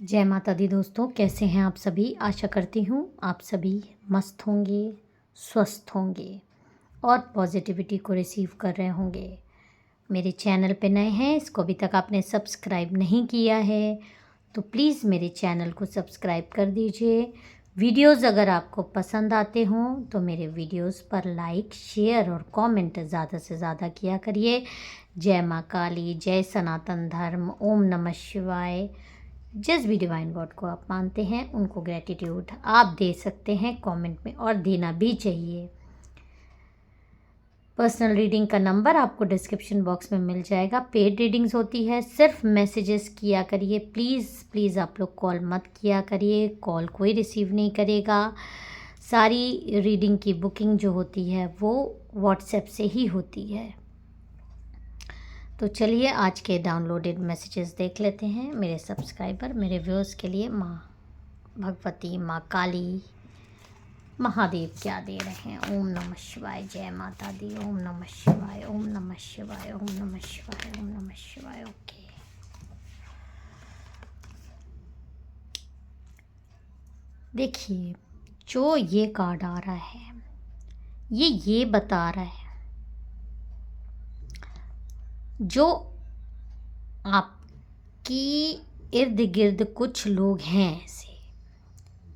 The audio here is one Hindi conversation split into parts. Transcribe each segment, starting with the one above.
जय माता दी दोस्तों, कैसे हैं आप सभी। आशा करती हूँ आप सभी मस्त होंगे, स्वस्थ होंगे और पॉजिटिविटी को रिसीव कर रहे होंगे। मेरे चैनल पे नए हैं, इसको अभी तक आपने सब्सक्राइब नहीं किया है तो प्लीज़ मेरे चैनल को सब्सक्राइब कर दीजिए। वीडियोस अगर आपको पसंद आते हों तो मेरे वीडियोस पर लाइक, शेयर और कमेंट ज़्यादा से ज़्यादा किया करिए। जय माँ काली, जय सनातन धर्म, ओम नमः शिवाय। जिस भी डिवाइन गॉड को आप मानते हैं उनको ग्रेटिट्यूड आप दे सकते हैं कमेंट में, और देना भी चाहिए। पर्सनल रीडिंग का नंबर आपको डिस्क्रिप्शन बॉक्स में मिल जाएगा। पेड रीडिंग्स होती है, सिर्फ मैसेजेस किया करिए। प्लीज़ प्लीज़ आप लोग कॉल मत किया करिए, कॉल कोई रिसीव नहीं करेगा। सारी रीडिंग की बुकिंग जो होती है वो व्हाट्सएप से ही होती है। तो चलिए आज के डाउनलोडेड मैसेजेस देख लेते हैं। मेरे सब्सक्राइबर, मेरे व्यूअर्स के लिए माँ भगवती, माँ काली, महादेव क्या दे रहे हैं। ओम नमः शिवाय, जय माता दी। ओम नमः शिवाय, ओम नमः शिवाय, ओम नमः शिवाय, ओम नमः शिवाय। ओके, देखिए जो ये कार्ड आ रहा है ये बता रहा है जो आपकी इर्द गिर्द कुछ लोग हैं ऐसे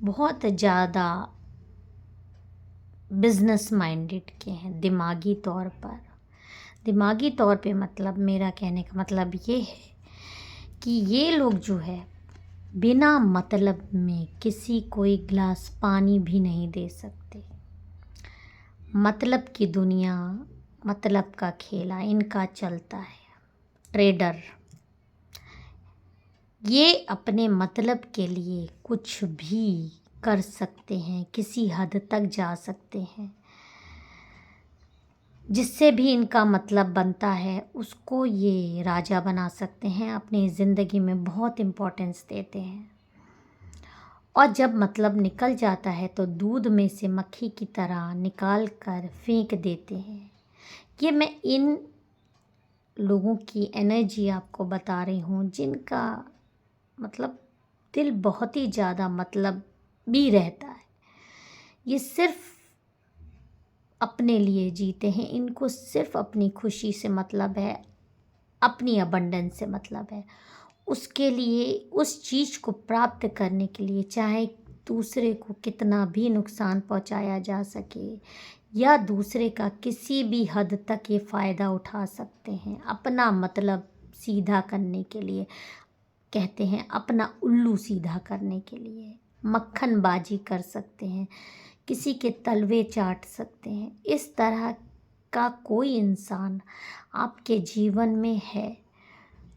बहुत ज़्यादा बिजनेस माइंडेड के हैं। दिमागी तौर पे मतलब मेरा कहने का मतलब ये है कि ये लोग जो है बिना मतलब में किसी को एक गिलास पानी भी नहीं दे सकते। मतलब की दुनिया, मतलब का खेला इनका चलता है। ट्रेडर, ये अपने मतलब के लिए कुछ भी कर सकते हैं, किसी हद तक जा सकते हैं। जिससे भी इनका मतलब बनता है उसको ये राजा बना सकते हैं, अपनी ज़िंदगी में बहुत इम्पोर्टेंस देते हैं। और जब मतलब निकल जाता है तो दूध में से मक्खी की तरह निकाल कर फेंक देते हैं। ये मैं इन लोगों की एनर्जी आपको बता रही हूँ जिनका मतलब दिल बहुत ही ज़्यादा मतलब भी रहता है। ये सिर्फ अपने लिए जीते हैं, इनको सिर्फ अपनी खुशी से मतलब है, अपनी अबंडेंस से मतलब है। उसके लिए, उस चीज़ को प्राप्त करने के लिए चाहे दूसरे को कितना भी नुकसान पहुंचाया जा सके या दूसरे का किसी भी हद तक ये फ़ायदा उठा सकते हैं अपना मतलब सीधा करने के लिए। कहते हैं अपना उल्लू सीधा करने के लिए मक्खनबाजी कर सकते हैं, किसी के तलवे चाट सकते हैं। इस तरह का कोई इंसान आपके जीवन में है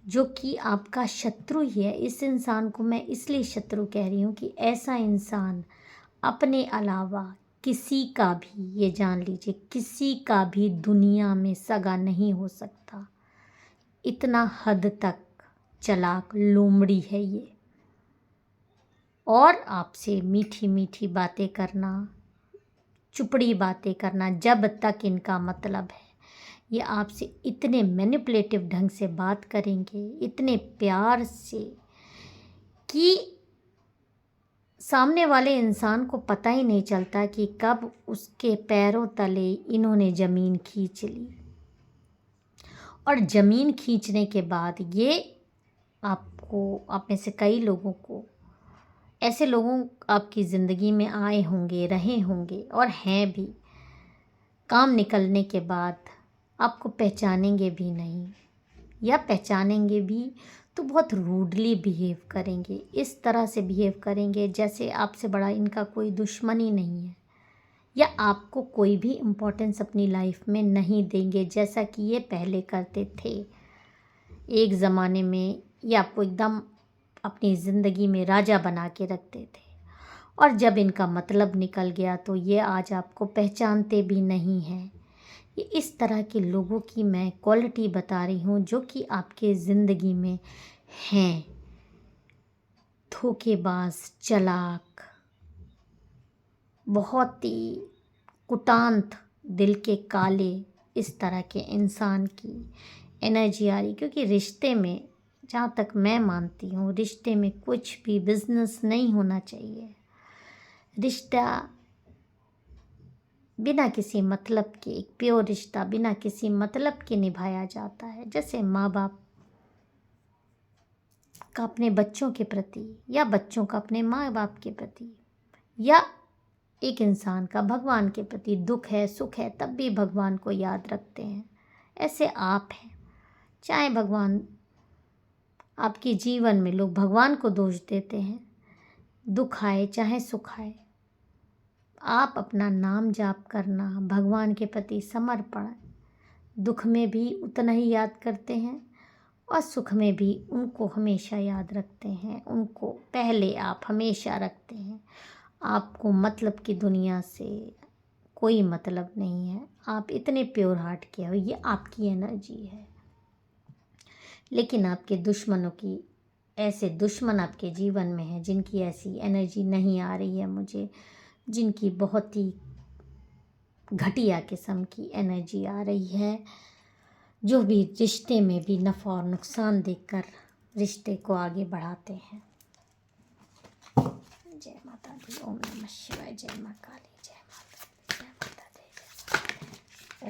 जो कि आपका शत्रु ही है। इस इंसान को मैं इसलिए शत्रु कह रही हूँ कि ऐसा इंसान अपने अलावा किसी का भी, ये जान लीजिए, किसी का भी दुनिया में सगा नहीं हो सकता। इतना हद तक चालाक लोमड़ी है ये। और आपसे मीठी मीठी बातें करना, चुपड़ी बातें करना, जब तक इनका मतलब है। ये आपसे इतने मैनिपुलेटिव ढंग से बात करेंगे, इतने प्यार से, कि सामने वाले इंसान को पता ही नहीं चलता कि कब उसके पैरों तले इन्होंने ज़मीन खींच ली। और ज़मीन खींचने के बाद ये आपको, आप में से कई लोगों को, ऐसे लोगों आपकी ज़िंदगी में आए होंगे, रहे होंगे और हैं भी, काम निकलने के बाद आपको पहचानेंगे भी नहीं, या पहचानेंगे भी तो बहुत रूडली बिहेव करेंगे। इस तरह से बिहेव करेंगे जैसे आपसे बड़ा इनका कोई दुश्मन ही नहीं है, या आपको कोई भी इम्पोर्टेंस अपनी लाइफ में नहीं देंगे जैसा कि ये पहले करते थे एक ज़माने में। ये आपको एकदम अपनी ज़िंदगी में राजा बना के रखते थे, और जब इनका मतलब निकल गया तो ये आज आपको पहचानते भी नहीं हैं। ये इस तरह के लोगों की मैं क्वालिटी बता रही हूँ जो कि आपके ज़िंदगी में हैं। धोखेबाज, चालाक, बहुत ही कुटांत दिल के काले, इस तरह के इंसान की एनर्जी आ रही। क्योंकि रिश्ते में जहाँ तक मैं मानती हूँ, रिश्ते में कुछ भी बिजनेस नहीं होना चाहिए। रिश्ता बिना किसी मतलब के, एक प्योर रिश्ता बिना किसी मतलब के निभाया जाता है। जैसे माँ बाप का अपने बच्चों के प्रति, या बच्चों का अपने माँ बाप के प्रति, या एक इंसान का भगवान के प्रति दुख है सुख है तब भी भगवान को याद रखते हैं। ऐसे आप हैं, चाहे भगवान आपके जीवन में, लोग भगवान को दोष देते हैं, दुख आए चाहे सुख आए, आप अपना नाम जाप करना, भगवान के प्रति समर्पण, दुख में भी उतना ही याद करते हैं और सुख में भी उनको हमेशा याद रखते हैं। उनको पहले आप हमेशा रखते हैं। आपको मतलब की दुनिया से कोई मतलब नहीं है। आप इतने प्योर हार्ट के हो, ये आपकी एनर्जी है। लेकिन आपके दुश्मनों की, ऐसे दुश्मन आपके जीवन में हैं जिनकी ऐसी एनर्जी नहीं आ रही है मुझे, जिनकी बहुत ही घटिया किस्म की एनर्जी आ रही है, जो भी रिश्ते में भी नफ़ा और नुकसान देखकर रिश्ते को आगे बढ़ाते हैं। जय माता दी, ओम नमः शिवाय, जय माँ काली, जय माता दी, जय माता दी।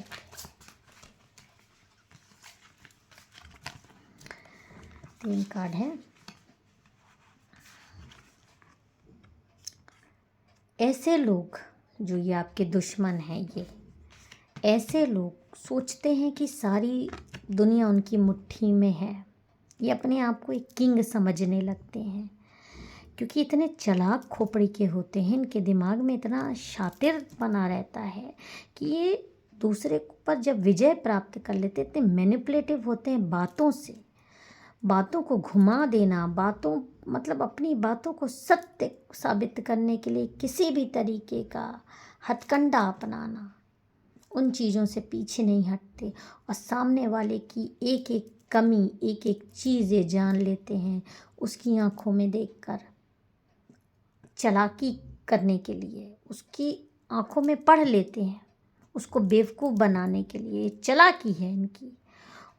तीन कार्ड हैं। ऐसे लोग जो ये आपके दुश्मन हैं, ये ऐसे लोग सोचते हैं कि सारी दुनिया उनकी मुट्ठी में है। ये अपने आप को एक किंग समझने लगते हैं, क्योंकि इतने चालाक खोपड़ी के होते हैं, इनके दिमाग में इतना शातिर बना रहता है कि ये दूसरे पर जब विजय प्राप्त कर लेते, इतने मैनिपुलेटिव होते हैं बातों से, बातों को घुमा देना, बातों मतलब अपनी बातों को सत्य साबित करने के लिए किसी भी तरीके का हथकंडा अपनाना, उन चीज़ों से पीछे नहीं हटते और सामने वाले की एक एक कमी, एक एक चीज़ें जान लेते हैं, उसकी आंखों में देखकर चालाकी करने के लिए, उसकी आंखों में पढ़ लेते हैं, उसको बेवकूफ़ बनाने के लिए चालाकी है इनकी।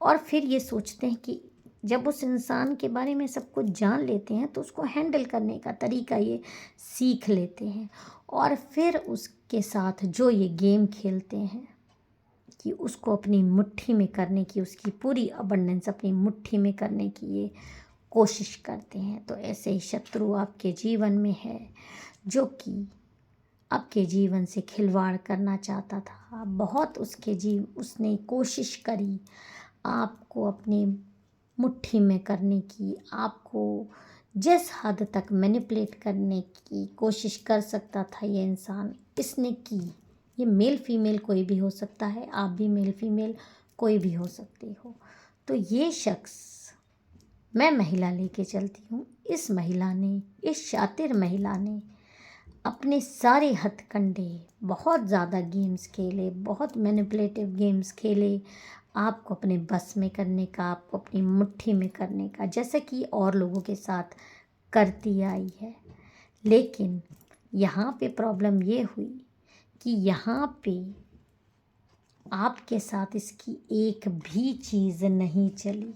और फिर ये सोचते हैं कि जब उस इंसान के बारे में सब कुछ जान लेते हैं तो उसको हैंडल करने का तरीका ये सीख लेते हैं, और फिर उसके साथ जो ये गेम खेलते हैं कि उसको अपनी मुट्ठी में करने की, उसकी पूरी अबंडेंस अपनी मुट्ठी में करने की ये कोशिश करते हैं। तो ऐसे ही शत्रु आपके जीवन में है, जो कि आपके जीवन से खिलवाड़ करना चाहता था। बहुत उसने कोशिश करी आपको अपनी मुट्ठी में करने की, आपको जिस हद तक मैनिपुलेट करने की कोशिश कर सकता था ये इंसान, इसने की। ये मेल फीमेल कोई भी हो सकता है, आप भी मेल फीमेल कोई भी हो सकते हो। तो ये शख्स, मैं महिला लेके चलती हूँ, इस महिला ने, इस शातिर महिला ने अपने सारे हथकंडे, बहुत ज़्यादा गेम्स खेले, बहुत मैनिपुलेटिव गेम्स खेले, आपको अपने बस में करने का, आपको अपनी मुट्ठी में करने का, जैसे कि और लोगों के साथ करती आई है। लेकिन यहाँ पे प्रॉब्लम ये हुई कि यहाँ पे आपके साथ इसकी एक भी चीज़ नहीं चली।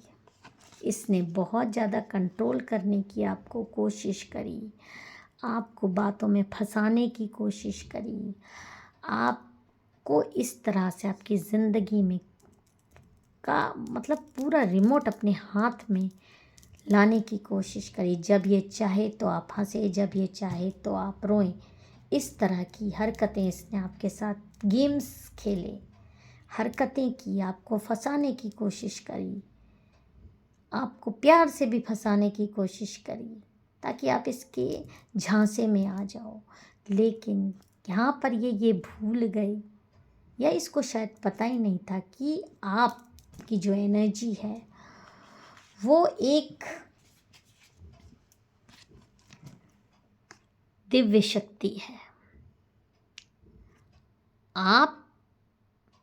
इसने बहुत ज़्यादा कंट्रोल करने की आपको कोशिश करी, आपको बातों में फंसाने की कोशिश करी, आपको इस तरह से आपकी ज़िंदगी में का मतलब पूरा रिमोट अपने हाथ में लाने की कोशिश करी। जब ये चाहे तो आप हंसे, जब ये चाहे तो आप रोएं, इस तरह की हरकतें इसने आपके साथ गेम्स खेले, हरकतें की, आपको फंसाने की कोशिश करी, आपको प्यार से भी फंसाने की कोशिश करी ताकि आप इसके झांसे में आ जाओ। लेकिन यहाँ पर ये भूल गई, या इसको शायद पता ही नहीं था कि आपकी जो एनर्जी है वो एक दिव्य शक्ति है। आप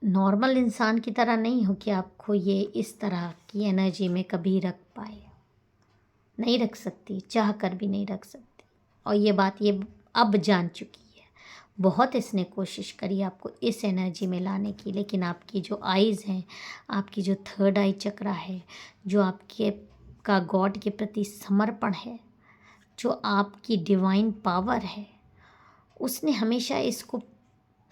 नॉर्मल इंसान की तरह नहीं हो कि आपको ये इस तरह की एनर्जी में कभी रख पाए, नहीं रख सकती, चाह कर भी नहीं रख सकती। और ये बात ये अब जान चुकी है। बहुत इसने कोशिश करी आपको इस एनर्जी में लाने की, लेकिन आपकी जो आइज़ हैं, आपकी जो थर्ड आई चक्रा है, जो आपके आपका गॉड के प्रति समर्पण है, जो आपकी डिवाइन पावर है, उसने हमेशा इसको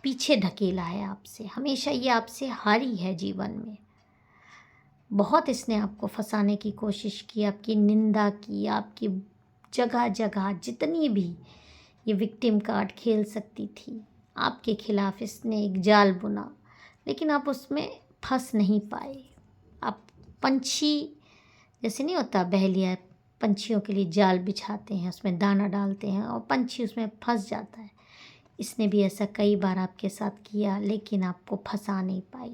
पीछे ढकेला है आपसे। हमेशा ये आपसे हारी है जीवन में। बहुत इसने आपको फंसाने की कोशिश की, आपकी निंदा की, आपकी जगह जगह जितनी भी ये विक्टिम कार्ड खेल सकती थी आपके खिलाफ इसने एक जाल बुना, लेकिन आप उसमें फंस नहीं पाए। आप पंछी जैसे नहीं होता, बहेलिया पंछियों के लिए जाल बिछाते हैं, उसमें दाना डालते हैं और पंछी उसमें फंस जाता है। इसने भी ऐसा कई बार आपके साथ किया, लेकिन आपको फंसा नहीं पाई।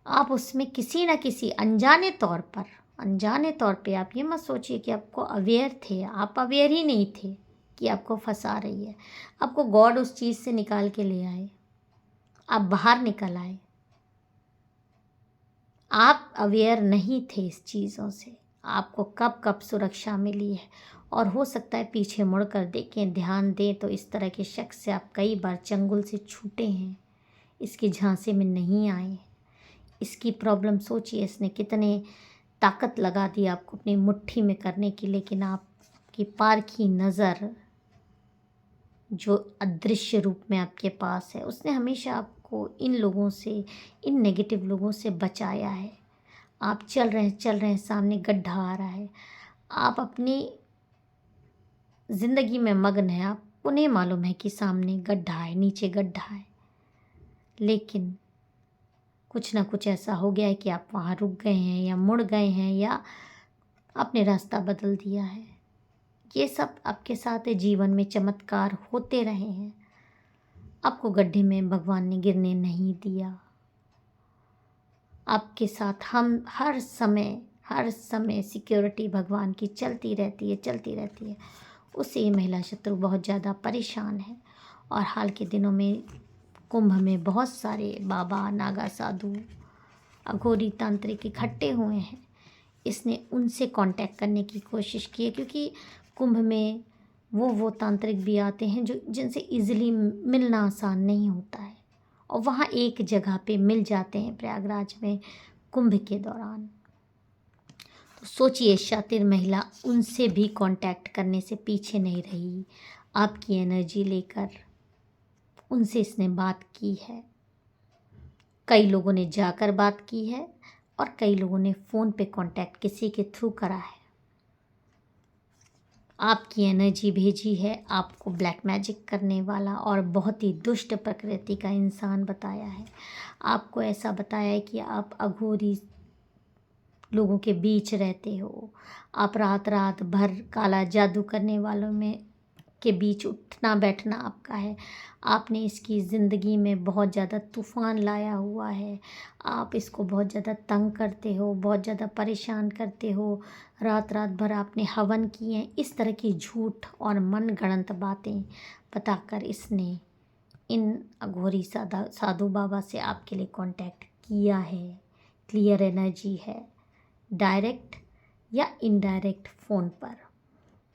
आप उसमें किसी न किसी अनजाने तौर पे, आप ये मत सोचिए कि आपको अवेयर थे, आप अवेयर ही नहीं थे कि आपको फंसा रही है। आपको गॉड उस चीज़ से निकाल के ले आए, आप बाहर निकल आए। आप अवेयर नहीं थे इस चीज़ों से। आपको कब कब सुरक्षा मिली है, और हो सकता है पीछे मुड़ कर देखें, ध्यान दें तो इस तरह के शख्स से आप कई बार चंगुल से छूटे हैं, इसकी झांसे में नहीं आए हैं। इसकी प्रॉब्लम सोचिए, इसने कितने ताकत लगा दी आपको अपनी मुट्ठी में करने की, लेकिन आपकी पारखी नज़र जो अदृश्य रूप में आपके पास है, उसने हमेशा आपको इन लोगों से, इन नेगेटिव लोगों से बचाया है। आप चल रहे हैं, सामने गड्ढा आ रहा है, आप अपनी ज़िंदगी में मग्न हैं, आपको नहीं मालूम है कि सामने गड्ढा है, नीचे गड्ढा है, लेकिन कुछ ना कुछ ऐसा हो गया है कि आप वहाँ रुक गए हैं या मुड़ गए हैं या आपने रास्ता बदल दिया है। ये सब आपके साथ जीवन में चमत्कार होते रहे हैं। आपको गड्ढे में भगवान ने गिरने नहीं दिया। आपके साथ हम हर समय सिक्योरिटी भगवान की चलती रहती है। उससे ये महिला शत्रु बहुत ज़्यादा परेशान है, और हाल के दिनों में कुंभ में बहुत सारे बाबा, नागा साधु, अघोरी, तांत्रिक इकट्ठे हुए हैं। इसने उनसे कांटेक्ट करने की कोशिश की है, क्योंकि कुंभ में वो तांत्रिक भी आते हैं जिनसे इजीली मिलना आसान नहीं होता है, और वहाँ एक जगह पे मिल जाते हैं प्रयागराज में कुंभ के दौरान। तो सोचिए, शातिर महिला उनसे भी कांटेक्ट करने से पीछे नहीं रही। आपकी एनर्जी लेकर उनसे इसने बात की है। कई लोगों ने जाकर बात की है, और कई लोगों ने फ़ोन पे कांटेक्ट किसी के थ्रू करा है। आपकी एनर्जी भेजी है, आपको ब्लैक मैजिक करने वाला और बहुत ही दुष्ट प्रकृति का इंसान बताया है। आपको ऐसा बताया है कि आप अघोरी लोगों के बीच रहते हो, आप रात रात भर काला जादू करने वालों में के बीच उठना बैठना आपका है। आपने इसकी ज़िंदगी में बहुत ज़्यादा तूफ़ान लाया हुआ है। आप इसको बहुत ज़्यादा तंग करते हो, बहुत ज़्यादा परेशान करते हो। रात रात भर आपने हवन किए हैं। इस तरह की झूठ और मनगढ़ंत बातें बताकर इसने इन अघोरी साधु बाबा से आपके लिए कांटेक्ट किया है। क्लियर एनर्जी है, डायरेक्ट या इनडायरेक्ट फ़ोन पर,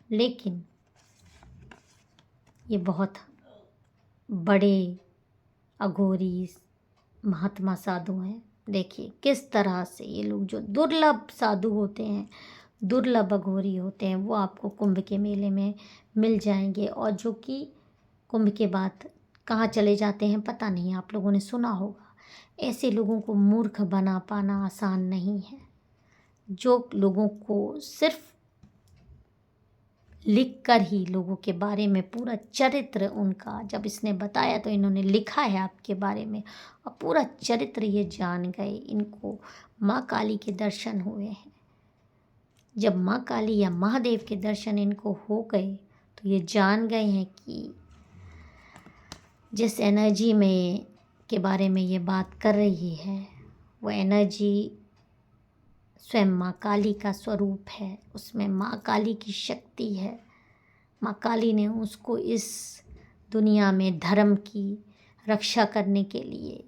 लेकिन ये बहुत बड़े अघोरी महात्मा साधु हैं। देखिए किस तरह से ये लोग, जो दुर्लभ साधु होते हैं, दुर्लभ अघोरी होते हैं, वो आपको कुंभ के मेले में मिल जाएंगे, और जो कि कुंभ के बाद कहाँ चले जाते हैं पता नहीं, आप लोगों ने सुना होगा। ऐसे लोगों को मूर्ख बना पाना आसान नहीं है। जो लोगों को सिर्फ लिख कर ही लोगों के बारे में पूरा चरित्र उनका जब इसने बताया, तो इन्होंने लिखा है आपके बारे में और पूरा चरित्र ये जान गए। इनको माँ काली के दर्शन हुए हैं। जब माँ काली या महादेव के दर्शन इनको हो गए, तो ये जान गए हैं कि जिस एनर्जी में के बारे में ये बात कर रही है, वो एनर्जी स्वयं माँ काली का स्वरूप है। उसमें माँ काली की शक्ति है। माँ काली ने उसको इस दुनिया में धर्म की रक्षा करने के लिए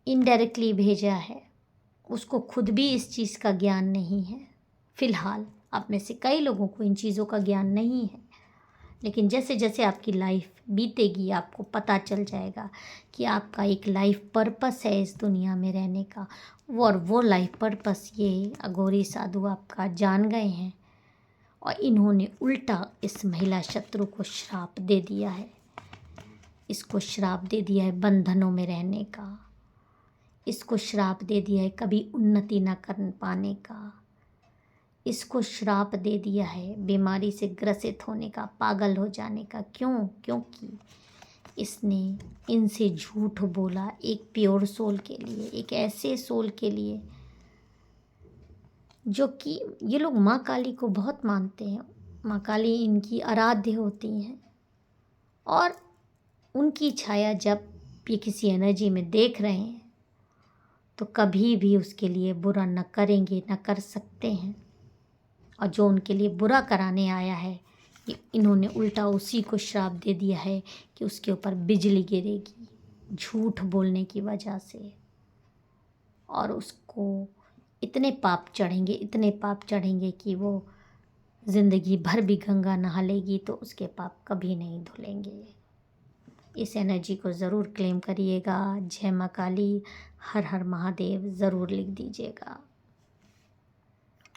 इनडायरेक्टली भेजा है। उसको खुद भी इस चीज़ का ज्ञान नहीं है। फ़िलहाल आप में से कई लोगों को इन चीज़ों का ज्ञान नहीं है, लेकिन जैसे जैसे आपकी लाइफ बीतेगी आपको पता चल जाएगा कि आपका एक लाइफ पर्पस है इस दुनिया में रहने का। और वो लाइफ पर्पस ये अघोरी साधु आपका जान गए हैं और इन्होंने उल्टा इस महिला शत्रु को श्राप दे दिया है। इसको श्राप दे दिया है बंधनों में रहने का, इसको श्राप दे दिया है कभी उन्नति ना कर पाने का, इसको श्राप दे दिया है बीमारी से ग्रसित होने का, पागल हो जाने का। क्यों? क्योंकि इसने इनसे झूठ बोला एक प्योर सोल के लिए, एक ऐसे सोल के लिए जो कि ये लोग माँ काली को बहुत मानते हैं। माँ काली इनकी आराध्य होती हैं और उनकी छाया जब ये किसी एनर्जी में देख रहे हैं तो कभी भी उसके लिए बुरा न करेंगे, न कर सकते हैं। और जो उनके लिए बुरा कराने आया है इन्होंने उल्टा उसी को श्राप दे दिया है कि उसके ऊपर बिजली गिरेगी झूठ बोलने की वजह से, और उसको इतने पाप चढ़ेंगे, इतने पाप चढ़ेंगे कि वो ज़िंदगी भर भी गंगा नहा लेगी तो उसके पाप कभी नहीं धुलेंगे। इस एनर्जी को ज़रूर क्लेम करिएगा। जय माँ काली, हर हर महादेव ज़रूर लिख दीजिएगा।